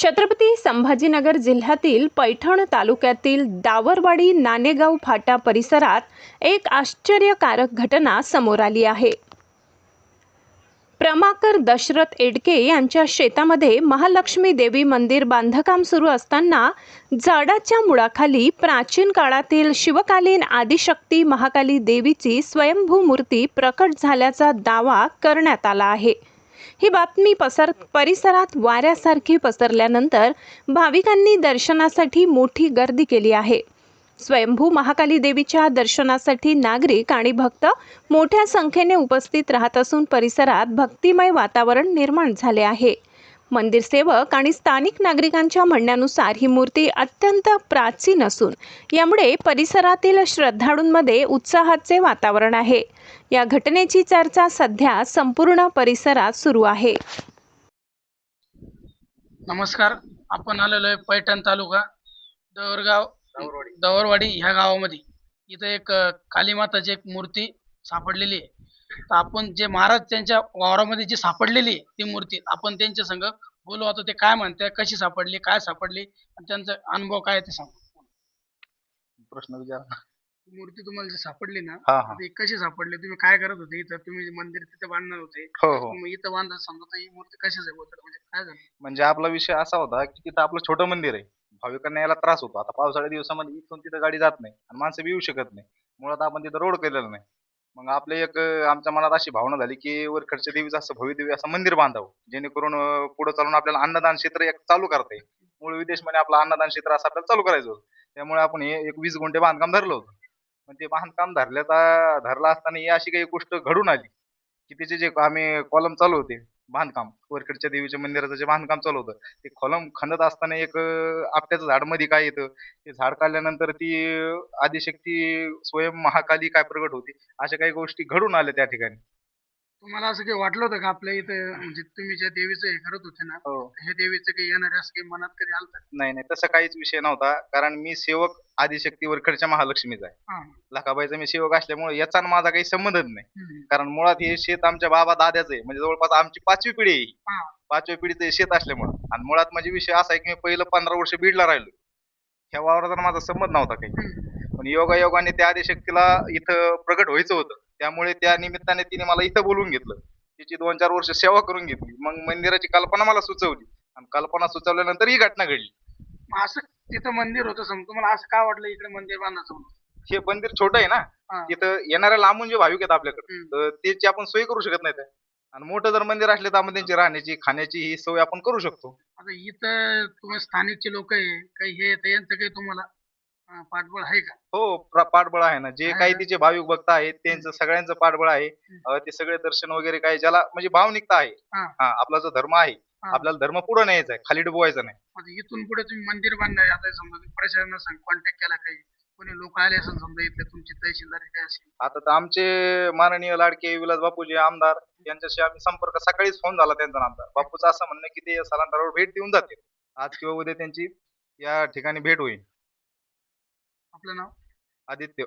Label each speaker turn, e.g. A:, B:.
A: छत्रपती संभाजीनगर जिल्ह्यातील पैठण तालुक्यातील दावरवाडी नानेगाव फाटा परिसरात एक आश्चर्यकारक घटना समोर आली आहे। प्रमाकर दशरथ एडके यांच्या शेतामध्ये महालक्ष्मी देवी मंदिर बांधकाम सुरू असताना झाडाच्या मुळाखाली प्राचीन काळातील शिवकालीन आदिशक्ती महाकाली देवीची स्वयंभू मूर्ती प्रकट झाल्याचा दावा करण्यात आला आहे। ही बातमी परिसरात वाऱ्यासारखी पसरल्यानंतर भाविकांनी दर्शनासाठी मोठी गर्दी केली आहे। स्वयंभू महाकाली देवीच्या दर्शनासाठी नागरिक आणि भक्त मोठ्या संख्येने उपस्थित राहत असून परिसरात भक्तिमय वातावरण निर्माण झाले आहे। मंदिर सेवक आणि स्थानिक नागरिकांच्या म्हणण्यानुसार ही मूर्ती अत्यंत प्राचीन असून यामुळे परिसरातील श्रद्धाळूंमध्ये उत्साहाचे वातावरण आहे। या घटनेची चर्चा सध्या संपूर्ण परिसरात सुरू आहे।
B: नमस्कार, आपण आलेलो आहे पैठण तालुका दवरवाडी ह्या गावामध्ये। इथं एक कालीमाताची एक मूर्ती सापडलेली आहे। तर आपण जे महाराज त्यांच्या वावरामध्ये जी सापडलेली आहे ती मूर्ती, आपण त्यांच्या संग बोलू। आता ते काय म्हणते, कशी सापडली, काय सापडली आणि त्यांचा अनुभव काय ते सांगू।
C: प्रश्न विचार।
B: मूर्ती तुम्हाला जी सापडली ना,
C: हा.
B: ती कशी सापडली? तुम्ही काय करत होते इथं? तुम्ही मंदिर तिथे बांधणार होते?
C: हो.
B: मग इथं बांधत समजा ही मूर्ती कशाची होती, म्हणजे काय झालं?
C: म्हणजे आपला विषय असा होता की तिथं आपलं छोटं मंदिर आहे, भाविकांना यायला त्रास होतो। आता पावसाळ्या दिवसामध्ये इथून तिथं गाडी जात नाही आणि माणसं बी येऊ शकत नाही। मुळात आपण तिथं रोड केलेला नाही। मग आपले एक आमच्या मनात अशी भावना झाली की वरखडच्या देवीचं असं भव्य असं मंदिर बांधावं, जेणेकरून पुढे चालून आपल्याला अन्नदान क्षेत्र एक चालू करता येईल। मूळ विदेश म्हणजे आपलं अन्नदान क्षेत्र असं आपल्याला चालू करायचं होतं। त्यामुळे आपण हे एक 20 गुंठे बांधकाम धरलं होतं। पण ते बांधकाम धरलं असताना ही अशी काही गोष्ट घडून आली की त्याचे जे आम्ही कॉलम चालू होते बांधकाम, वरकडच्या देवीच्या मंदिराचं जे बांधकाम चालू होतं, ते कॉलम खणत असताना एक आपट्याचं झाड मध्ये काय येतं, ते झाड काढल्यानंतर ती आदिशक्ती स्वयं महाकाली काय प्रगट होती, अशा काही गोष्टी घडून आल्या त्या ठिकाणी।
B: तुम्हाला असं काही वाटलं होतं का आपल्या इथं, म्हणजे तुम्ही ज्या देवीचं हे करत होते ना,
C: हो.
B: हे देवीचं काही येणार असं काही मनात कधी आलं होतं?
C: नाही, तसं काहीच विषय नव्हता, कारण मी सेवक आदिशक्ती वरखडच्या महालक्ष्मीचा आहे।
B: हा.
C: लखाबाईचा मी सेवक असल्यामुळे याचा आणि माझा काही संबंधच नाही।
B: हम्म.
C: कारण मुळात हे शेत आमच्या बाबा दाद्याचं आहे, म्हणजे जवळपास आमची 5वी पिढी आहे ही।
B: हा.
C: 5व्या पिढीचं हे शेत असल्यामुळं, आणि मुळात म्हणजे विषय असा आहे की मी पहिलं 15 वर्ष बीडला राहिलो। ह्या वावराचा माझा संबंध नव्हता काही।
B: हम्म.
C: पण योगायोगाने त्या आदिशक्तीला इथं प्रगट व्हायचं होतं, त्यामुळे त्या निमित्ताने तिने मला इथं बोलवून घेतलं। तिची 2-4 वर्ष सेवा करून घेतली। मग मंदिराची कल्पना मला सुचवली आणि कल्पना सुचवल्यानंतर ही घटना घडली।
B: मग असं तिथं मंदिर होतं समजा, तुम्हाला असं काय वाटलं इकडे मंदिर बांधायचं म्हणून?
C: हे मंदिर छोटं आहे ना,
B: हा.
C: तिथं येणाऱ्या लांबून जे भाविक आहेत आपल्याकडे,
B: हम्म.
C: तर त्याची आपण सोय करू शकत नाही। आणि मोठं जर मंदिर असले तर आपण त्यांची राहण्याची खाण्याची ही सोय आपण करू शकतो।
B: आता इथं तुम्ही स्थानिकचे लोक आहे काही, हे तर यांचं काही तुम्हाला पाठबळ आहे का?
C: हो, पाठबळ आहे ना। जे
B: आहे
C: काही
B: का?
C: तिचे भाविक भक्त आहेत त्यांचं सगळ्यांचं पाठबळ आहे। ते सगळे दर्शन वगैरे काय ज्याला म्हणजे भावनिकता आहे,
B: हा.
C: हा आपला जो धर्म आहे,
B: हा.
C: आपल्याला धर्म पुढे न्यायचा आहे, खाली डुबवायचा नाही।
B: आता इथून पुढे तुम्ही मंदिर बांधणार, आता समजा तुम्ही प्रशासनाला कॉन्टॅक्ट केला, काही कोणी लोक आले असेल समजा इथले तुमची तहसीलदार काय असेल?
C: आता तर आमचे माननीय लाडके विलास बापूजी आमदार यांच्याशी आम्ही संपर्क सकाळीच फोन झाला त्यांचा आमदार बापूचं असं म्हणणं की ते स्थलांतरावर भेट देऊन जातील। आज किंवा उद्या त्यांची या ठिकाणी भेट होईल।
B: आपलं नाव?
C: आदित्य